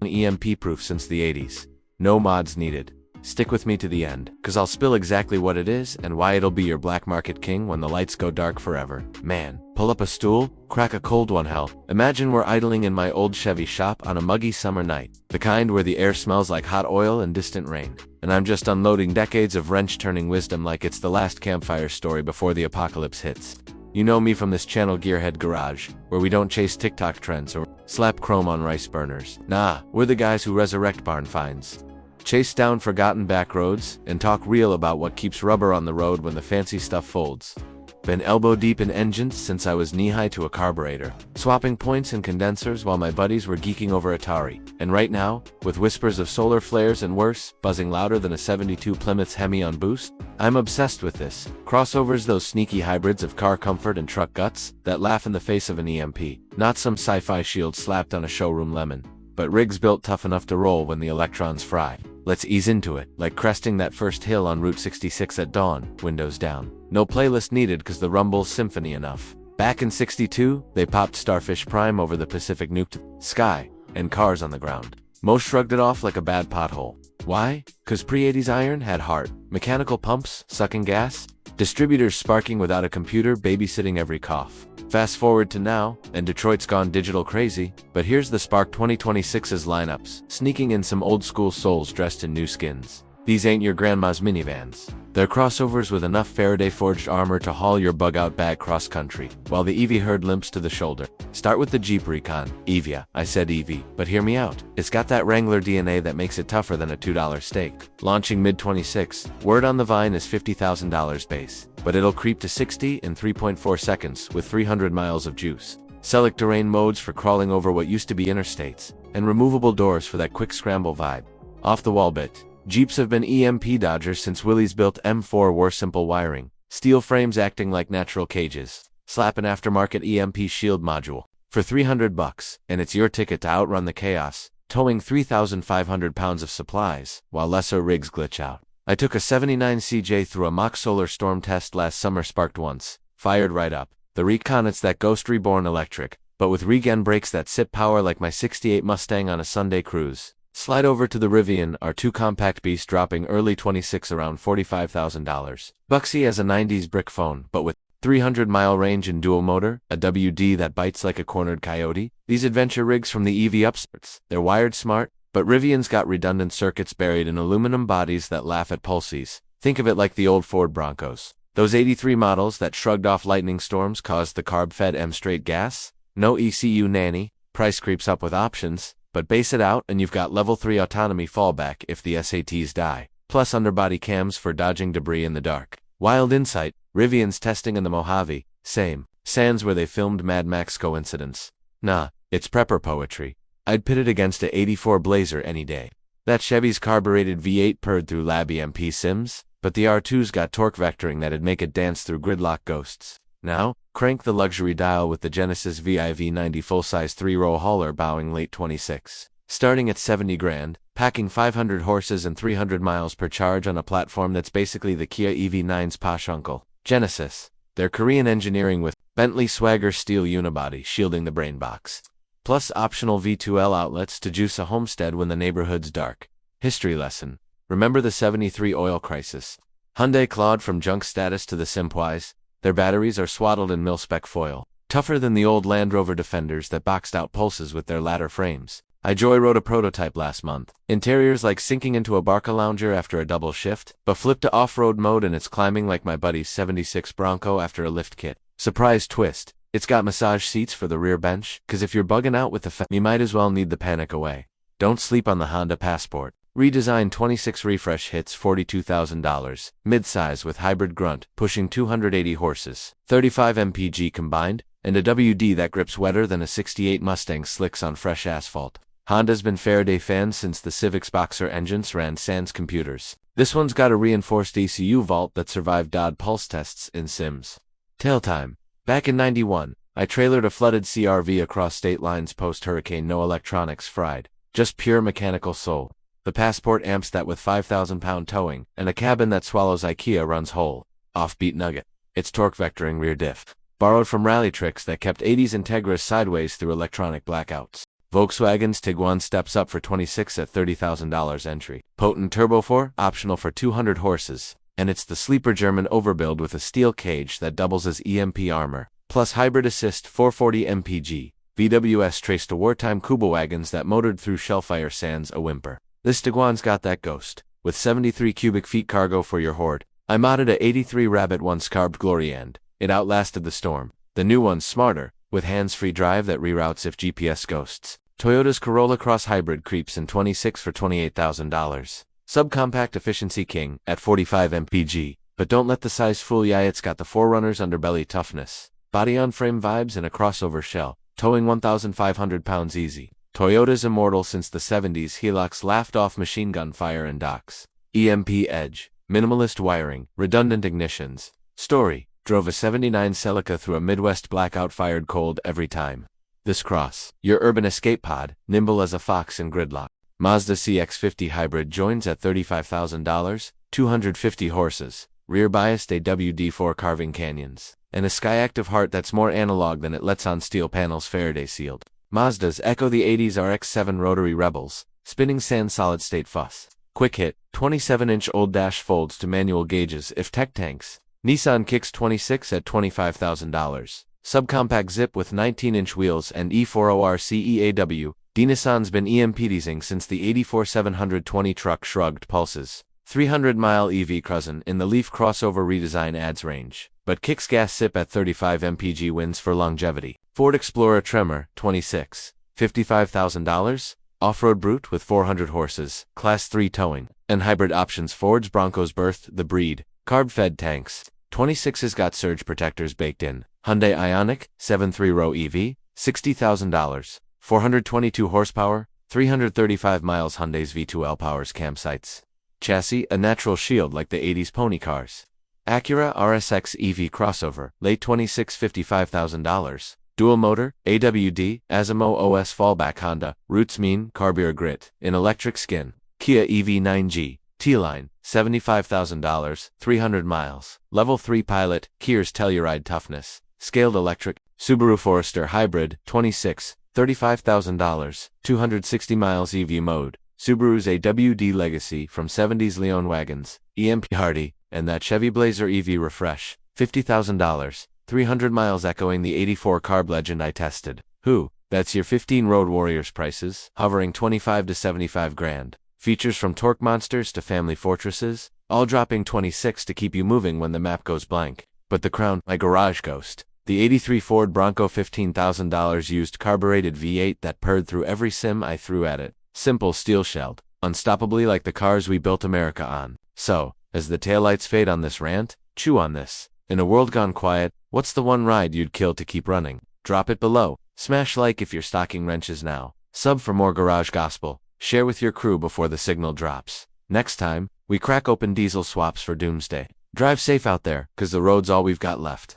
EMP-proof since the 80s. No mods needed. Stick with me to the end, cause I'll spill exactly what it is and why it'll be your black market king when the lights go dark forever. Man, pull up a stool, crack a cold one. Hell, imagine we're idling in my old Chevy shop on a muggy summer night, the kind where the air smells like hot oil and distant rain, and I'm just unloading decades of wrench-turning wisdom like it's the last campfire story before the apocalypse hits. You know me from this channel Gearhead Garage, where we don't chase TikTok trends or slap chrome on rice burners. Nah, we're the guys who resurrect barn finds, chase down forgotten back roads, and talk real about what keeps rubber on the road when the fancy stuff folds. Been elbow deep in engines since I was knee-high to a carburetor, swapping points and condensers while my buddies were geeking over Atari. And right now, with whispers of solar flares and worse, buzzing louder than a 72 Plymouth Hemi on boost, I'm obsessed with this. Crossovers, those sneaky hybrids of car comfort and truck guts that laugh in the face of an EMP. Not some sci-fi shield slapped on a showroom lemon, but rigs built tough enough to roll when the electrons fry. Let's ease into it, like cresting that first hill on Route 66 at dawn, windows down. No playlist needed cause the rumble's symphony enough. Back in '62, they popped Starfish Prime over the Pacific nuked sky, and cars on the ground. Most shrugged it off like a bad pothole. Why? Cause pre-80s iron had heart. Mechanical pumps, sucking gas, distributors sparking without a computer babysitting every cough. Fast forward to now, and Detroit's gone digital crazy, but here's the Spark 2026's lineups, sneaking in some old school souls dressed in new skins. These ain't your grandma's minivans. They're crossovers with enough Faraday-forged armor to haul your bug-out bag cross-country, while the EV herd limps to the shoulder. Start with the Jeep Recon. EVia. I said EV, but hear me out. It's got that Wrangler DNA that makes it tougher than a $2 steak. Launching mid-26, word on the vine is $50,000 base, but it'll creep to 60 in 3.4 seconds with 300 miles of juice. Select terrain modes for crawling over what used to be interstates, and removable doors for that quick scramble vibe. Off the wall bit. Jeeps have been EMP dodgers since Willys built M4 wore simple wiring, steel frames acting like natural cages. Slap an aftermarket EMP shield module for $300, and it's your ticket to outrun the chaos, towing 3,500 pounds of supplies, while lesser rigs glitch out. I took a 79 CJ through a mock solar storm test last summer, sparked once, fired right up. The Recon, it's that ghost reborn electric, but with regen brakes that sip power like my '68 Mustang on a Sunday cruise. Slide over to the Rivian, our two compact beasts dropping early '26 around $45,000. Buxy as a '90s brick phone, but with 300-mile range and dual motor, a WD that bites like a cornered coyote. These adventure rigs from the EV upstarts, they're wired smart, but Rivian's got redundant circuits buried in aluminum bodies that laugh at pulses. Think of it like the old Ford Broncos. Those '83 models that shrugged off lightning storms caused the carb-fed M-straight gas? No ECU nanny, price creeps up with options, but base it out and you've got level 3 autonomy fallback if the SATs die, plus underbody cams for dodging debris in the dark. Wild insight, Rivian's testing in the Mojave, same, sans where they filmed Mad Max coincidence. Nah, it's prepper poetry. I'd pit it against a '84 Blazer any day. That Chevy's carbureted V8 purred through lab EMP sims, but the R2's got torque vectoring that'd make it dance through gridlock ghosts. Now, crank the luxury dial with the Genesis VIV90 full-size 3-row hauler bowing late '26. Starting at 70 grand, packing 500 horses and 300 miles per charge on a platform that's basically the Kia EV9's posh uncle. Genesis. They're Korean engineering with Bentley Swagger steel unibody shielding the brain box. Plus optional V2L outlets to juice a homestead when the neighborhood's dark. History lesson. Remember the '73 oil crisis? Hyundai clawed from junk status to the Simpwise. Their batteries are swaddled in mil-spec foil, tougher than the old Land Rover Defenders that boxed out pulses with their ladder frames. I joyrode a prototype last month. Interior's like sinking into a Barca Lounger after a double shift, but flip to off-road mode and it's climbing like my buddy's '76 Bronco after a lift kit. Surprise twist, it's got massage seats for the rear bench, cause if you're bugging out with the you might as well need the panic away. Don't sleep on the Honda Passport. Redesigned '26 refresh hits $42,000, mid-size with hybrid grunt, pushing 280 horses, 35 mpg combined, and a WD that grips wetter than a '68 Mustang slicks on fresh asphalt. Honda's been Faraday fans since the Civic's boxer engines ran sans computers. This one's got a reinforced ECU vault that survived Dodd pulse tests in sims. Tail time. Back in '91, I trailered a flooded CRV across state lines post-hurricane, no electronics fried, just pure mechanical soul. The Passport amps that with 5,000-pound towing, and a cabin that swallows IKEA runs whole. Offbeat nugget. It's torque vectoring rear diff. Borrowed from rally tricks that kept '80s Integras sideways through electronic blackouts. Volkswagen's Tiguan steps up for 26 at $30,000 entry. Potent Turbo 4, optional for 200 horses. And it's the sleeper German overbuild with a steel cage that doubles as EMP armor, plus hybrid assist 440 mpg. VWS traced to wartime Kuba wagons that motored through shellfire sans a whimper. This Tiguan's got that ghost, with 73 cubic feet cargo for your horde. I modded a 83 Rabbit once carved glory and it outlasted the storm. The new one's smarter, with hands-free drive that reroutes if GPS ghosts. Toyota's Corolla Cross Hybrid creeps in 26 for $28,000. Subcompact efficiency king at 45 mpg. But don't let the size fool ya, it's got the 4Runner's underbelly toughness. Body-on-frame vibes and a crossover shell, towing 1,500 pounds easy. Toyota's immortal since the 70s, Hilux laughed off machine gun fire and docks. EMP Edge, minimalist wiring, redundant ignitions. Story, drove a 79 Celica through a Midwest blackout, fired cold every time. This cross, your urban escape pod, nimble as a fox in gridlock. Mazda CX-50 Hybrid joins at $35,000, 250 horses, rear-biased AWD4 carving canyons, and a Skyactiv heart that's more analog than it lets on, steel panels Faraday-sealed. Mazda's Echo the 80s RX-7 rotary rebels, spinning sand solid-state fuss. Quick hit, 27-inch old dash folds to manual gauges if tech tanks. Nissan Kicks 26 at $25,000. Subcompact zip with 19-inch wheels and E40R CEAW. Nissan's been EMP-teasing since the 84 720 truck shrugged pulses. 300-mile EV cruisin' in the Leaf crossover redesign adds range, but Kicks gas sip at 35 mpg wins for longevity. Ford Explorer Tremor 26, $55,000. Off-road brute with 400 horses, Class 3 towing, and hybrid options. Ford's Bronco's birthed the breed. Carb-fed tanks. 26's got surge protectors baked in. Hyundai Ioniq 7 3-row EV, $60,000. 422 horsepower, 335 miles. Hyundai's V2L powers campsites. Chassis, a natural shield like the 80s pony cars. Acura RSX EV crossover, late 26, $55,000. Dual motor, AWD, Asimo OS fallback. Honda, roots mean, carburetor grit, in electric skin. Kia EV9G, T-Line, $75,000, 300 miles. Level 3 pilot, Kia's Telluride toughness. Scaled electric. Subaru Forester Hybrid, 26, $35,000, 260 miles. EV mode. Subaru's AWD legacy from 70s Leon wagons, EMP Hardy, and that Chevy Blazer EV refresh, $50,000, 300 miles, echoing the 84 carb legend I tested. Who? That's your 15 Road Warriors prices, hovering 25 to 75 grand. Features from torque monsters to family fortresses, all dropping 26 to keep you moving when the map goes blank. But the crown, my garage ghost. The 83 Ford Bronco, $15,000 used carbureted V8 that purred through every sim I threw at it. Simple, steel-shelled, unstoppably like the cars we built America on. So, as the taillights fade on this rant, chew on this. In a world gone quiet, what's the one ride you'd kill to keep running? Drop it below. Smash like if you're stocking wrenches now. Sub for more garage gospel. Share with your crew before the signal drops. Next time, we crack open diesel swaps for doomsday. Drive safe out there, 'cause the road's all we've got left.